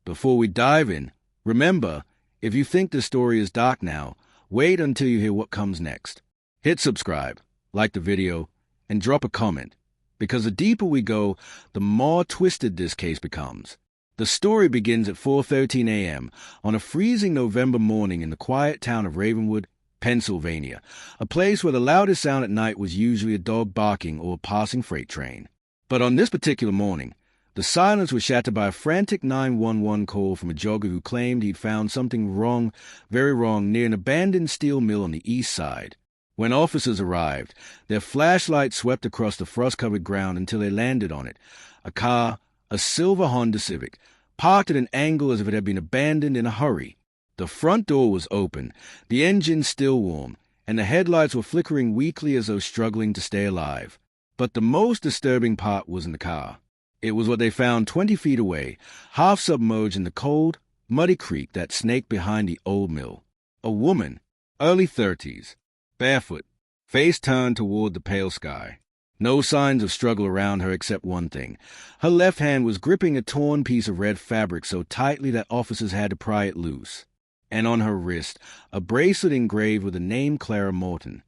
Before we dive in, remember, if you think the story is dark now, wait until you hear what comes next. Hit subscribe, like the video, and drop a comment, because the deeper we go, the more twisted this case becomes. The story begins at 4:13 a.m. on a freezing November morning in the quiet town of Ravenwood, Pennsylvania, a place where the loudest sound at night was usually a dog barking or a passing freight train. But on this particular morning, the silence was shattered by a frantic 911 call from a jogger who claimed he'd found something wrong, very wrong, near an abandoned steel mill on the east side. When officers arrived, their flashlights swept across the frost-covered ground until they landed on it. A car, a silver Honda Civic, parked at an angle as if it had been abandoned in a hurry. The front door was open, the engine still warm, and the headlights were flickering weakly as though struggling to stay alive. But the most disturbing part was in the car. It was what they found 20 feet away, half submerged in the cold, muddy creek that snaked behind the old mill. A woman, early 30s, barefoot, face turned toward the pale sky. No signs of struggle around her except one thing. Her left hand was gripping a torn piece of red fabric so tightly that officers had to pry it loose. And on her wrist, a bracelet engraved with the name Clara Morton.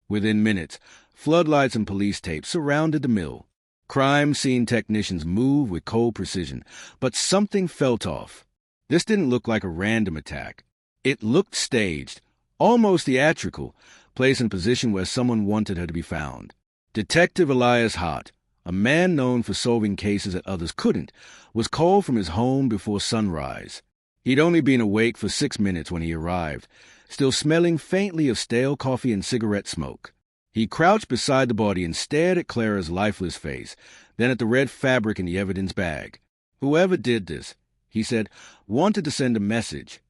Within minutes, floodlights and police tape surrounded the mill. Crime scene technicians moved with cold precision, but something felt off. This didn't look like a random attack. It looked staged, almost theatrical, placed in a position where someone wanted her to be found. Detective Elias Hart, a man known for solving cases that others couldn't, was called from his home before sunrise. He'd only been awake for 6 minutes when he arrived, still smelling faintly of stale coffee and cigarette smoke. He crouched beside the body and stared at Clara's lifeless face, then at the red fabric in the evidence bag. Whoever did this, he said, wanted to send a message.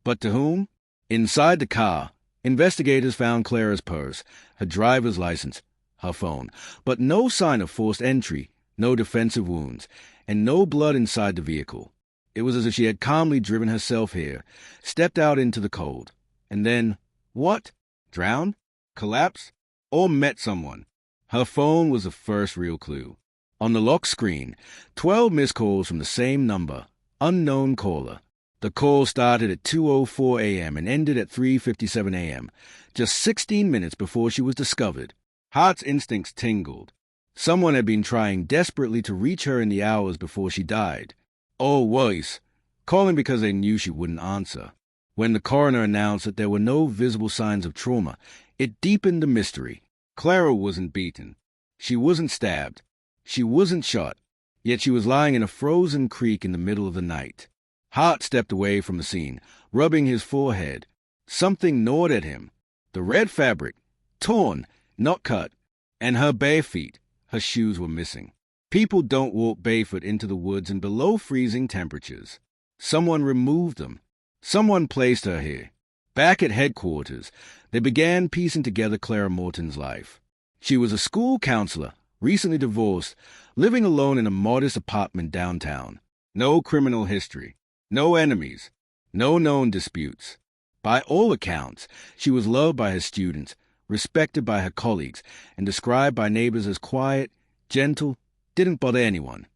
But to whom? Inside the car, investigators found Clara's purse, her driver's license, her phone, but no sign of forced entry, no defensive wounds, and no blood inside the vehicle. It was as if she had calmly driven herself here, stepped out into the cold, and then, what? Drowned? Collapsed? Or met someone? Her phone was the first real clue. On the lock screen, 12 missed calls from the same number, unknown caller. The call started at 2:04 a.m. and ended at 3:57 a.m., just 16 minutes before she was discovered. Hart's instincts tingled. Someone had been trying desperately to reach her in the hours before she died. Or worse, calling because they knew she wouldn't answer. When the coroner announced that there were no visible signs of trauma, it deepened the mystery. Clara wasn't beaten. She wasn't stabbed. She wasn't shot. Yet she was lying in a frozen creek in the middle of the night. Hart stepped away from the scene, rubbing his forehead. Something gnawed at him. The red fabric, torn, not cut, and her bare feet, her shoes were missing. People don't walk barefoot into the woods in below freezing temperatures. Someone removed them. Someone placed her here. Back at headquarters, they began piecing together Clara Morton's life. She was a school counselor, recently divorced, living alone in a modest apartment downtown. No criminal history, no enemies, no known disputes. By all accounts, she was loved by her students, respected by her colleagues, and described by neighbors as quiet, gentle, didn't bother anyone.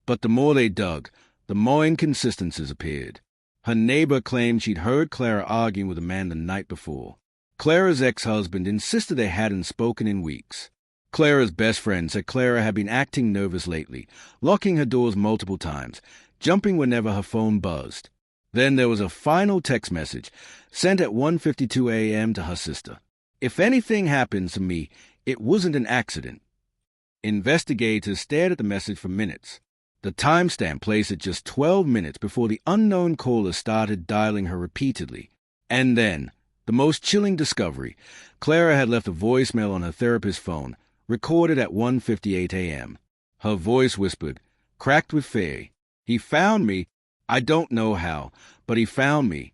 But the more they dug, the more inconsistencies appeared. Her neighbor claimed she'd heard Clara arguing with a man the night before. Clara's ex-husband insisted they hadn't spoken in weeks. Clara's best friend said Clara had been acting nervous lately, locking her doors multiple times, jumping whenever her phone buzzed. Then there was a final text message, sent at 1:52 a.m. to her sister. If anything happens to me, it wasn't an accident. Investigators stared at the message for minutes. The timestamp placed it just 12 minutes before the unknown caller started dialing her repeatedly. And then, the most chilling discovery, Clara had left a voicemail on her therapist's phone, recorded at 1:58 a.m. Her voice whispered, cracked with fear, "He found me. I don't know how, but he found me."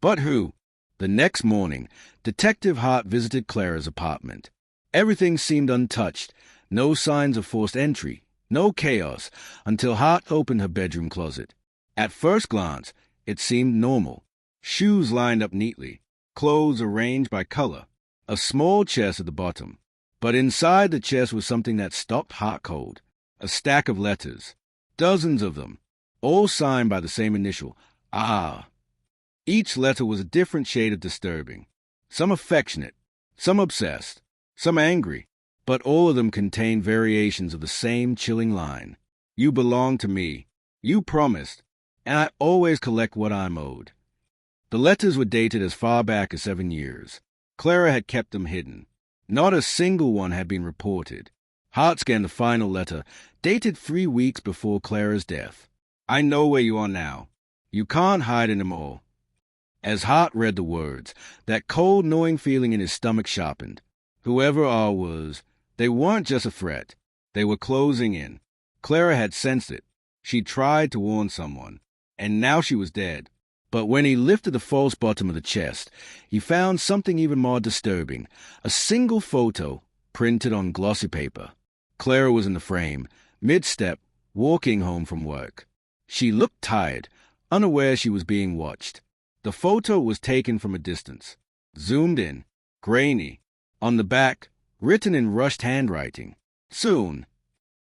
But who? The next morning, Detective Hart visited Clara's apartment. Everything seemed untouched, no signs of forced entry, no chaos, until Hart opened her bedroom closet. At first glance, it seemed normal. Shoes lined up neatly, clothes arranged by color, a small chest at the bottom. But inside the chest was something that stopped Hart cold. A stack of letters. Dozens of them. all signed by the same initial, Ah. Each letter was a different shade of disturbing, some affectionate, some obsessed, some angry, but all of them contained variations of the same chilling line. You belong to me. You promised, and I always collect what I'm owed. The letters were dated as far back as 7 years. Clara had kept them hidden. Not a single one had been reported. Hart scanned the final letter, dated 3 weeks before Clara's death. I know where you are now. You can't hide anymore. As Hart read the words, that cold, gnawing feeling in his stomach sharpened. Whoever R was, they weren't just a threat. They were closing in. Clara had sensed it. She tried to warn someone, and now she was dead. But when he lifted the false bottom of the chest, he found something even more disturbing. A single photo, printed on glossy paper. Clara was in the frame, mid-step, walking home from work. She looked tired, unaware she was being watched. The photo was taken from a distance, zoomed in, grainy. On the back, written in rushed handwriting, soon.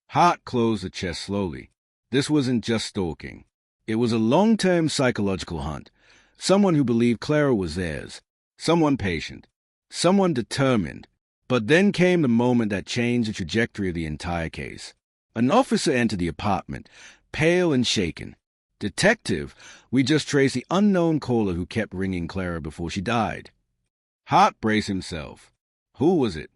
Hart closed the chest slowly. This wasn't just stalking. It was a long-term psychological hunt. Someone who believed Clara was theirs. Someone patient. Someone determined. But then came the moment that changed the trajectory of the entire case. An officer entered the apartment, pale and shaken. Detective, we just traced the unknown caller who kept ringing Clara before she died. Hart braced himself. Who was it?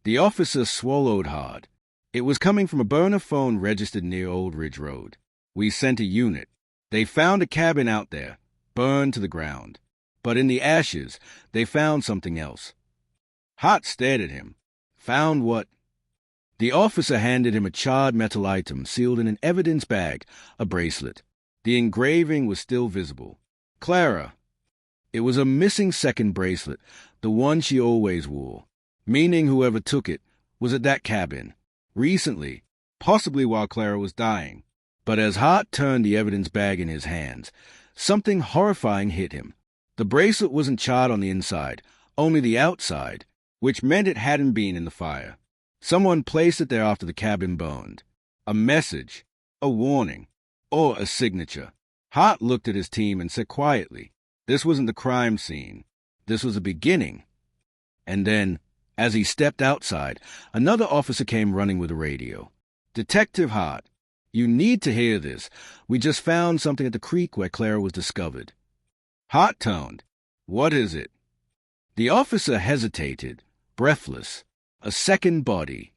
The officer swallowed hard. It was coming from a burner phone registered near Old Ridge Road. We sent a unit. They found a cabin out there, burned to the ground. But in the ashes, they found something else. Hart stared at him. Found what? The officer handed him a charred metal item sealed in an evidence bag, a bracelet. The engraving was still visible. Clara. It was a missing second bracelet, the one she always wore, meaning whoever took it was at that cabin, recently, possibly while Clara was dying. But as Hart turned the evidence bag in his hands, something horrifying hit him. The bracelet wasn't charred on the inside, only the outside, which meant it hadn't been in the fire. Someone placed it there after the cabin burned. A message, a warning, or a signature. Hart looked at his team and said quietly, this wasn't the crime scene. This was a beginning. And then, as he stepped outside, another officer came running with a radio. Detective Hart, you need to hear this. We just found something at the creek where Clara was discovered. Hart toned. What is it? The officer hesitated, breathless. A second body.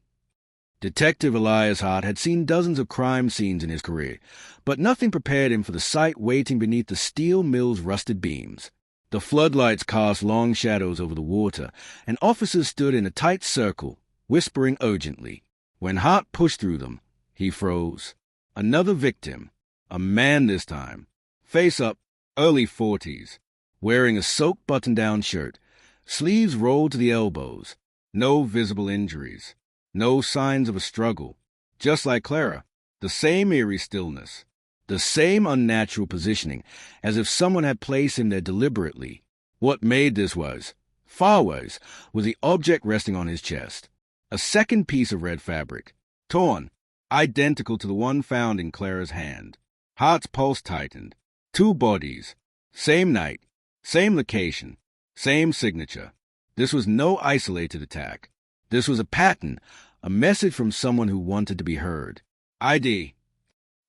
Detective Elias Hart had seen dozens of crime scenes in his career, but nothing prepared him for the sight waiting beneath the steel mill's rusted beams. The floodlights cast long shadows over the water, and officers stood in a tight circle, whispering urgently. When Hart pushed through them, he froze. Another victim, a man this time, face up, early 40s, wearing a soaked button-down shirt, sleeves rolled to the elbows, no visible injuries. No signs of a struggle. Just like Clara, the same eerie stillness, the same unnatural positioning, as if someone had placed him there deliberately. What made this was, far worse, was the object resting on his chest. A second piece of red fabric, torn, identical to the one found in Clara's hand. Hart's pulse tightened. 2 bodies. Same night, same location, same signature. This was no isolated attack. This was a pattern, a message from someone who wanted to be heard. ID.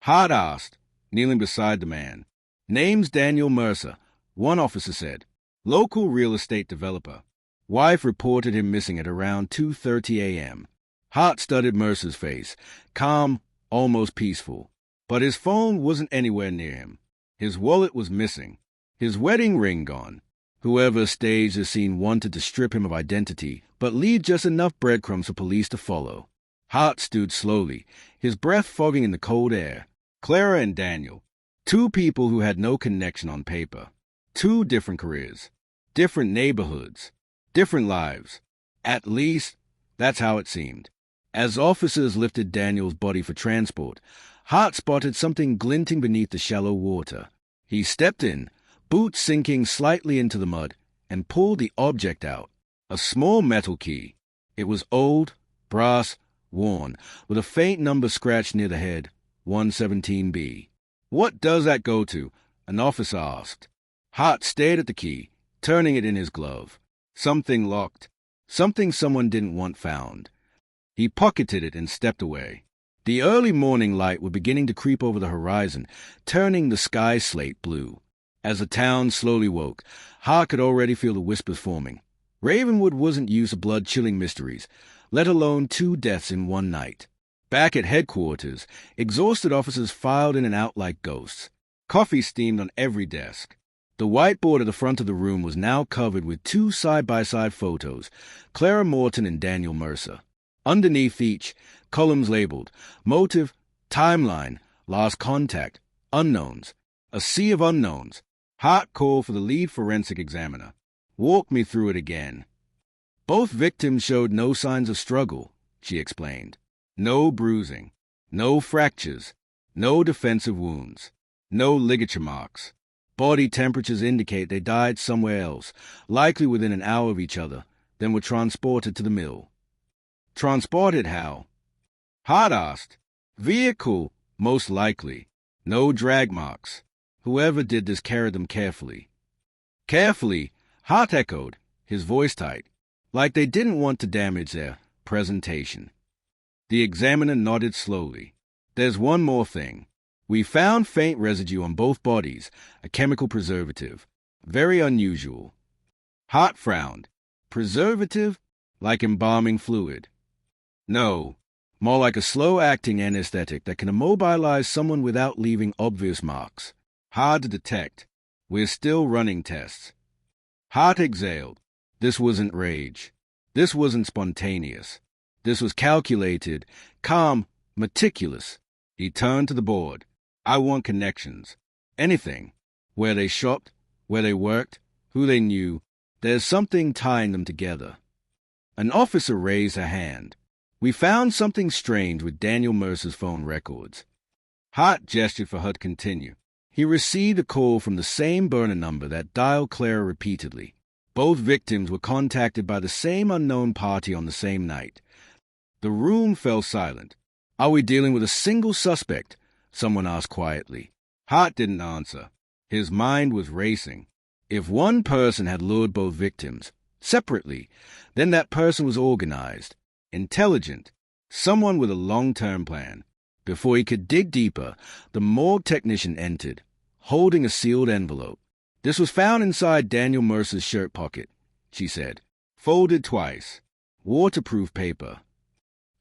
Hart asked, kneeling beside the man. Name's Daniel Mercer, one officer said. Local real estate developer. Wife reported him missing at around 2:30 a.m. Hart studied Mercer's face, calm, almost peaceful. But his phone wasn't anywhere near him. His wallet was missing. His wedding ring gone. Whoever staged the scene wanted to strip him of identity, but leave just enough breadcrumbs for police to follow. Hart stood slowly, his breath fogging in the cold air. Clara and Daniel, 2 people who had no connection on paper. 2 different careers, different neighborhoods, different lives. At least, that's how it seemed. As officers lifted Daniel's body for transport, Hart spotted something glinting beneath the shallow water. He stepped in, boots sinking slightly into the mud, and pulled the object out. A small metal key. It was old, brass, worn, with a faint number scratched near the head, 117B. "What does that go to?" an officer asked. Hart stared at the key, turning it in his glove. Something locked. Something someone didn't want found. He pocketed it and stepped away. The early morning light was beginning to creep over the horizon, turning the sky slate blue. As the town slowly woke, Hart could already feel the whispers forming. Ravenwood wasn't used to blood-chilling mysteries, let alone 2 deaths in one night. Back at headquarters, exhausted officers filed in and out like ghosts. Coffee steamed on every desk. The whiteboard at the front of the room was now covered with 2 side-by-side photos, Clara Morton and Daniel Mercer. Underneath each, columns labeled motive, timeline, last contact, unknowns. A sea of unknowns. Hart called for the lead forensic examiner. "Walk me through it again." "Both victims showed no signs of struggle," she explained. "No bruising, no fractures, no defensive wounds, no ligature marks. Body temperatures indicate they died somewhere else, likely within an hour of each other, then were transported to the mill." "Transported how?" Hart asked. "Vehicle, most likely. No drag marks. Whoever did this carried them carefully." "Carefully," Hart echoed, his voice tight, like they didn't want to damage their presentation. The examiner nodded slowly. "There's one more thing. We found faint residue on both bodies, a chemical preservative. Very unusual." Hart frowned. "Preservative? Like embalming fluid?" "No. More like a slow-acting anesthetic that can immobilize someone without leaving obvious marks. Hard to detect. We're still running tests." Hart exhaled. This wasn't rage. This wasn't spontaneous. This was calculated, calm, meticulous. He turned to the board. "I want connections. Anything. Where they shopped, where they worked, who they knew. There's something tying them together." An officer raised a hand. "We found something strange with Daniel Mercer's phone records." Hart gestured for her to continue. He received a call from the same burner number that dialed Clara repeatedly. Both victims were contacted by the same unknown party on the same night. The room fell silent. "Are we dealing with a single suspect?" someone asked quietly. Hart didn't answer. His mind was racing. If one person had lured both victims, separately, then that person was organized, intelligent, someone with a long-term plan. Before he could dig deeper, the morgue technician entered, holding a sealed envelope. "This was found inside Daniel Mercer's shirt pocket," she said. "Folded twice. Waterproof paper."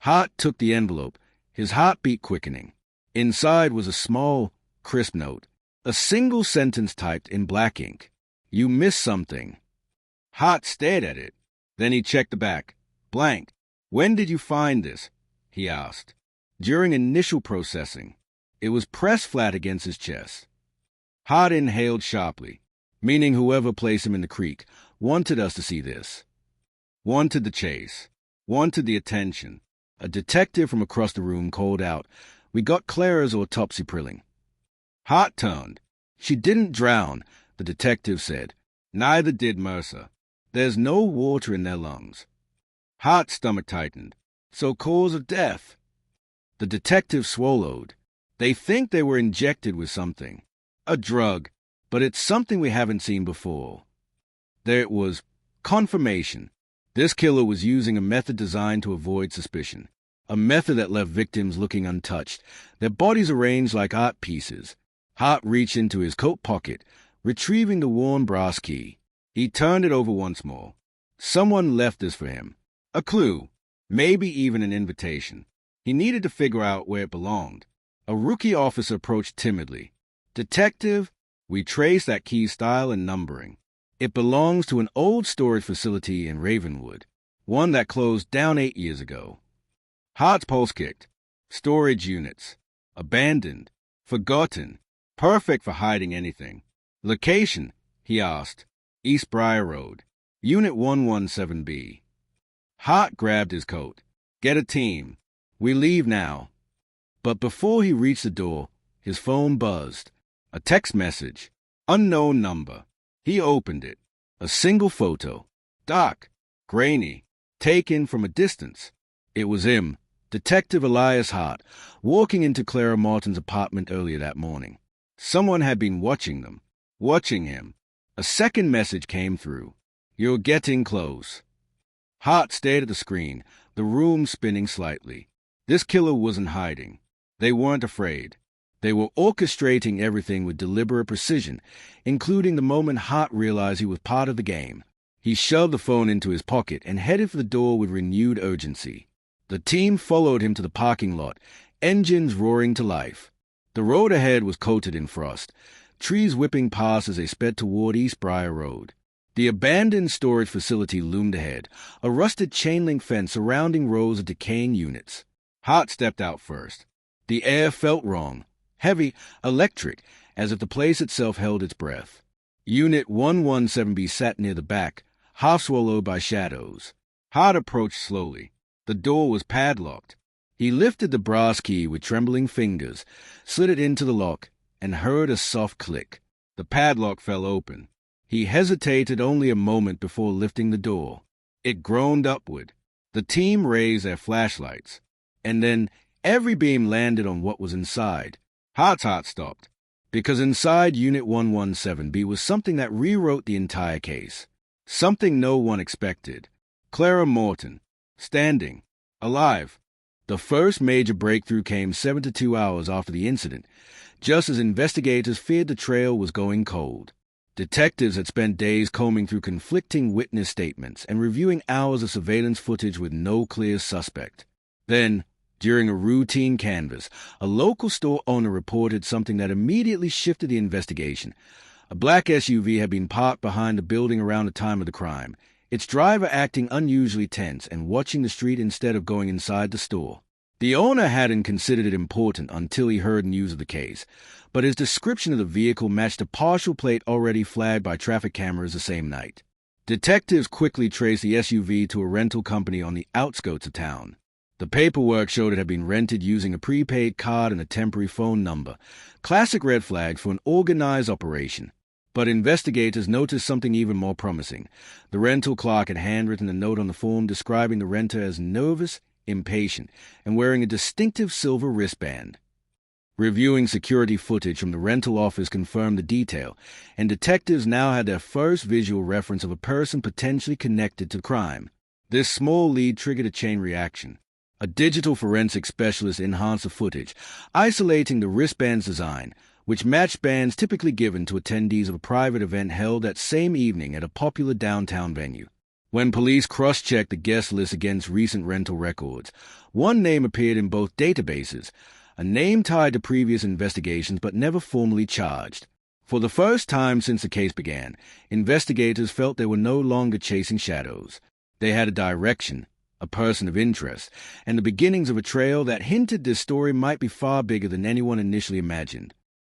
Hart took the envelope, his heartbeat quickening. Inside was a small, crisp note, a single sentence typed in black ink. "You missed something." Hart stared at it. Then he checked the back. Blank. "When did you find this?" he asked. "During initial processing." It was pressed flat against his chest. Hart inhaled sharply, meaning whoever placed him in the creek wanted us to see this. Wanted the chase. Wanted the attention. A detective from across the room called out, "We got Clara's autopsy prilling." Hart turned. "She didn't drown," the detective said. "Neither did Mercer. There's no water in their lungs." Hart's stomach tightened. "So cause of death?" The detective swallowed. "They think they were injected with something. A drug, but it's something we haven't seen before." There it was. Confirmation. This killer was using a method designed to avoid suspicion. A method that left victims looking untouched, their bodies arranged like art pieces. Hart reached into his coat pocket, retrieving the worn brass key. He turned it over once more. Someone left this for him. A clue. Maybe even an invitation. He needed to figure out where it belonged. A rookie officer approached timidly. "Detective, we traced that key's style and numbering. It belongs to an old storage facility in Ravenwood, one that closed down 8 years ago." Hart's pulse kicked. Storage units. Abandoned. Forgotten. Perfect for hiding anything. "Location?" he asked. "East Briar Road. Unit 117B. Hart grabbed his coat. "Get a team. We leave now." But before he reached the door, his phone buzzed. A text message. Unknown number. He opened it. A single photo. Dark. Grainy. Taken from a distance. It was him, Detective Elias Hart, walking into Clara Martin's apartment earlier that morning. Someone had been watching them, watching him. A second message came through. "You're getting close." Hart stared at the screen, the room spinning slightly. This killer wasn't hiding. They weren't afraid. They were orchestrating everything with deliberate precision, including the moment Hart realized he was part of the game. He shoved the phone into his pocket and headed for the door with renewed urgency. The team followed him to the parking lot, engines roaring to life. The road ahead was coated in frost, trees whipping past as they sped toward East Briar Road. The abandoned storage facility loomed ahead, a rusted chain-link fence surrounding rows of decaying units. Hart stepped out first. The air felt wrong, heavy, electric, as if the place itself held its breath. Unit 117B sat near the back, half swallowed by shadows. Hart approached slowly. The door was padlocked. He lifted the brass key with trembling fingers, slid it into the lock, and heard a soft click. The padlock fell open. He hesitated only a moment before lifting the door. It groaned upward. The team raised their flashlights, and then every beam landed on what was inside. Hart's heart stopped, because inside Unit 117B was something that rewrote the entire case. Something no one expected. Clara Morton, standing, alive. The first major breakthrough came 72 hours after the incident, just as investigators feared the trail was going cold. Detectives had spent days combing through conflicting witness statements and reviewing hours of surveillance footage with no clear suspect. Then, during a routine canvass, a local store owner reported something that immediately shifted the investigation. A black SUV had been parked behind the building around the time of the crime, its driver acting unusually tense and watching the street instead of going inside the store. The owner hadn't considered it important until he heard news of the case, but his description of the vehicle matched a partial plate already flagged by traffic cameras the same night. Detectives quickly traced the SUV to a rental company on the outskirts of town. The paperwork showed it had been rented using a prepaid card and a temporary phone number, classic red flags for an organized operation. But investigators noticed something even more promising. The rental clerk had handwritten a note on the form describing the renter as nervous, impatient, and wearing a distinctive silver wristband. Reviewing security footage from the rental office confirmed the detail, and detectives now had their first visual reference of a person potentially connected to the crime. This small lead triggered a chain reaction. A digital forensic specialist enhanced the footage, isolating the wristband's design, which matched bands typically given to attendees of a private event held that same evening at a popular downtown venue. When police cross-checked the guest list against recent rental records, one name appeared in both databases, a name tied to previous investigations but never formally charged. For the first time since the case began, investigators felt they were no longer chasing shadows. They had a direction, a person of interest, and the beginnings of a trail that hinted this story might be far bigger than anyone initially imagined.